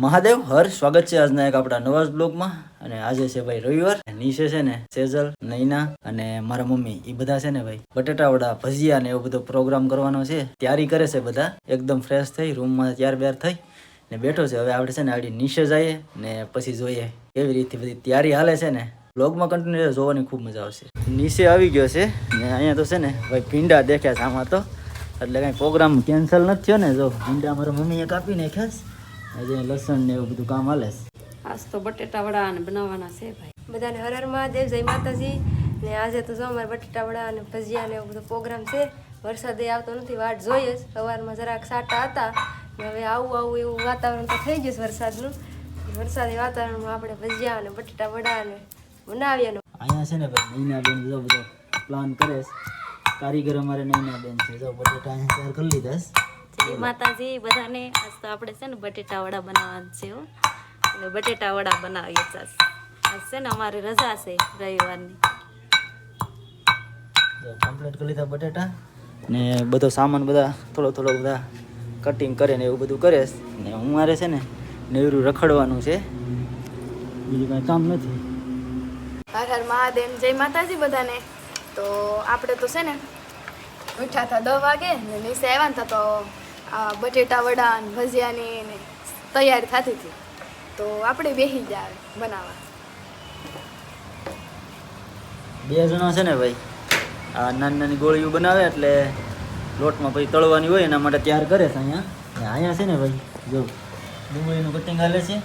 મહાદેવ હર સ્વાગત છે આજના એક આપણા નવા બ્લોગમાં। અને આજે છે ભાઈ રવિવાર। નીચે છે ને સેજલ, નૈના અને મારા મમ્મી એ બધા છે ને ભાઈ બટેટા વડા, ભજીયા ને એવો બધો પ્રોગ્રામ કરવાનો છે। તૈયારી કરે છે બધા એકદમ ફ્રેશ થઈ રૂમમાં તૈયાર બેર થઈ ને બેઠો છે। હવે આપણે છે ને આડી નીચે જઈએ ને પછી જોઈએ કેવી રીતે બધી તૈયારી હાલે છે ને। બ્લોગમાં કન્ટિન્યુ જોવાની ખૂબ મજા આવશે। નીચે આવી ગયો છે ને અહીંયા તો છે ને ભાઈ ભીંડા દેખ્યા છે આમાં તો, એટલે કાંઈ પ્રોગ્રામ કેન્સલ નથી થયો ને। જો ભીંડા મારા મમ્મીએ કાપી નાખ્યા છે। આજે લસણ ને એવું બધું કામ હાલે છે। આજ તો બટેટા વડા ને બનાવવાના છે ભાઈ। બધાને હર હર મહાદેવ, જય માતાજી। ને આજે તો જો અમારે બટેટા વડા અને ભજીયા ને એવું બધો પ્રોગ્રામ છે। વરસાદ આવતો નથી, વાટ જોઈએ જ। સવારમાં જરાક સાટા હતા ને હવે આવું એવું વાતાવરણ તો થઈ ગયું છે વરસાદનું। વરસાદી વાતાવરણમાં આપણે ભજીયા અને બટેટા વડા ને બનાવીએ। અહીંયા છે ને ભાઈ નૈના બેન જો બધો પ્લાન કરે છે। કારીગર અમારે નૈના બેન છે। જો બટેટા અહીંયા તૈયાર કરી લીધા છે। જય માતાજી બધાને। આજ તો આપણે છે ને બટેટા વડા બનાવવાના છે હો। એટલે બટેટા વડા બનાવીએ ચાલ। આજ છે ને અમારી રજા છે રવિવારની। જો કમ્પ્લીટ કરી લીધા બટેટા ને બધો સામાન બધા થોડો બધા કટિંગ કરે ને એવું બધું કરે ને હું મારે છે ને નેવરું રખડવાનું છે, બીજું કાંઈ કામ નથી। હર હર મહાદેવ, જય માતાજી બધાને। તો આપણે તો છે ને ઉઠ્યા હતા 10 વાગે ને નીચે આવ્યા હતા તો આ બટેટા વડા અને ભજીયાની ને તૈયારી થતી હતી। તો આપણે બેસી જાય બનાવવા। 2 જણા છે ને ભાઈ આ નાની ગોળીઓ બનાવે એટલે લોટમાં પછી તળવાની હોય એના માટે તૈયાર કરે છે અહીંયા। અહીંયા છે ને ભાઈ જો ડુંગળીનું કટિંગ હાલે છે।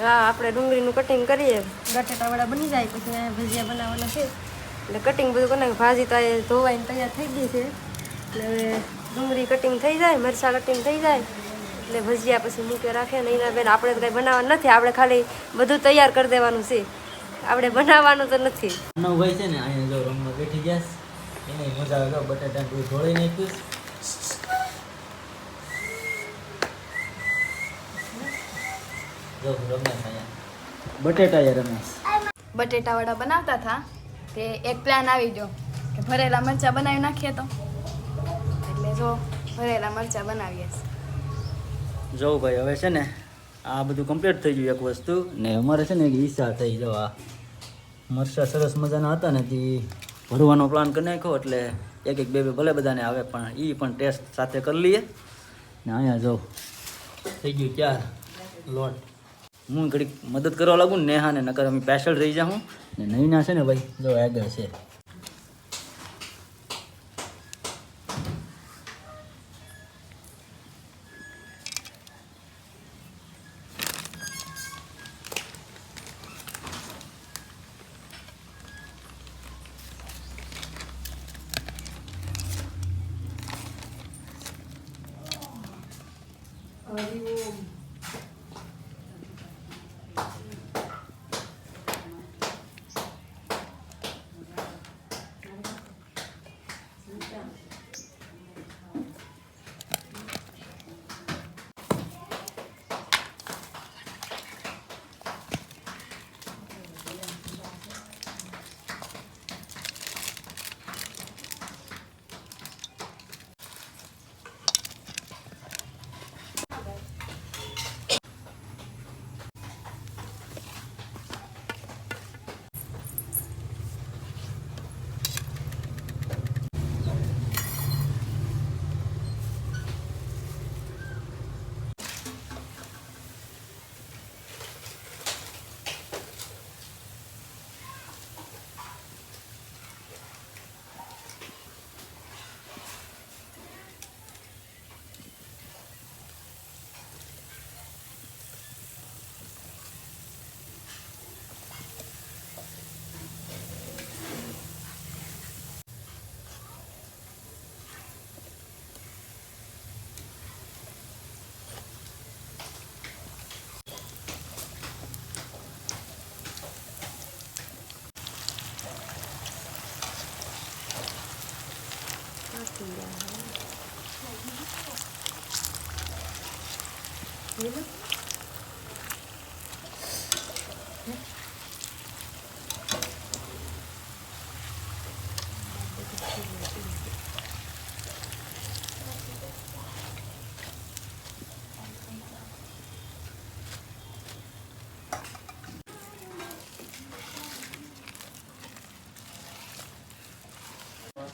હા, આપણે ડુંગળીનું કટિંગ કરીએ, બટેટા વડા બની જાય પછી અહીંયા ભજીયા બનાવવાના છે। એટલે કટિંગ બધું કરી નાખે। ભાજી તો ધોવાઈને તૈયાર થઈ ગઈ છે। એટલે હવે ડુંગળી કટિંગ થઈ જાય, મરચાં કટિંગ થઈ જાય એટલે ભજીયા પછી મૂકે રાખે। ને એના બેન આપણે તો કંઈ બનાવવાનું નથી, આપણે ખાલી બધું તૈયાર કરી દેવાનું છે, આપણે બનાવવાનું તો નથી। ભાઈ છે ને અહીંયા જો રમવા બેઠી ગયા એને મજા આવે। બટેટા ધોળી નાખ્યું જો રમેશ અહીંયા બટેટા રમેશ બટેટા વડા બનાવતા હતા તે એક પ્લાન આવી ગયો કે ભરેલા મરચાં બનાવી નાખીએ તો, એટલે જો ભરેલા મરચાં બનાવીએ છીએ। જો ભાઈ હવે છે ને આ બધું કમ્પ્લીટ થઈ ગયું એક વસ્તુ ને અમારે છે ને એક ઈચ્છા થઈ। જો આ મરચાં સરસ મજાના હતા ને તે ભરવાનો પ્લાન કરી નાખ્યો, એટલે એક બે ભલે બધાને આવે પણ એ પણ ટેસ્ટ સાથે કરી લઈએ ને। અહીંયા જો થઈ ગયું ક્યાં લોટ, હું ઘડીક મદદ કરવા લાગુ ને નેહા ને, નકર અમે પેશલ રહી જાઉં ને નૈના છે ને ભાઈ જો આગળ છે।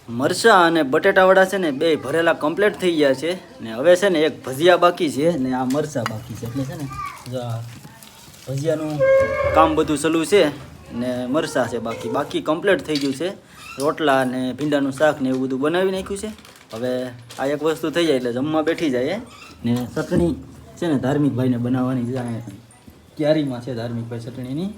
મરચાં અને બટેટાવડા છે ને બે ભરેલા કમ્પ્લીટ થઈ ગયા છે ને હવે છે ને એક ભજીયા બાકી છે ને આ મરચાં બાકી છે એટલે છે ને જો આ ભજીયાનું કામ બધું ચાલુ છે ને મરચાં છે બાકી કમ્પ્લીટ થઈ ગયું છે. રોટલા ને ભીંડાનું શાક ને એવું બધું બનાવી નાખ્યું છે. હવે આ એક વસ્તુ થઈ જાય એટલે જમવા બેઠી જાય ને ચટણી છે ને ધાર્મિકભાઈને બનાવવાની છે. ક્યારીમાં છે ધાર્મિકભાઈ ચટણીની.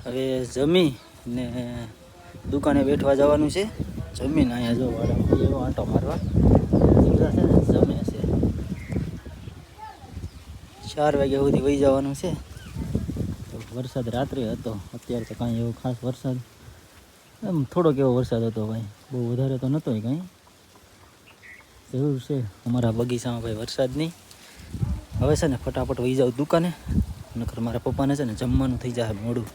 હવે જમી ને દુકાને બેઠવા જવાનું છે. જમીને અહીંયા જો વાળા એવો આંટો મારવા બધા છે ને જમે છે. 4 વાગ્યા સુધી વહી જવાનું છે. તો વરસાદ રાત્રે હતો, અત્યારે તો કાંઈ એવો ખાસ વરસાદ એમ થોડોક એવો વરસાદ હતો ભાઈ, બહુ વધારે તો નહોતો કાંઈ. જરૂર છે અમારા બગીચામાં ભાઈ વરસાદની. હવે છે ને ફટાફટ વહી જાવ દુકાને, નકર મારા પપ્પાને છે ને જમવાનું થઈ જાય મોડું.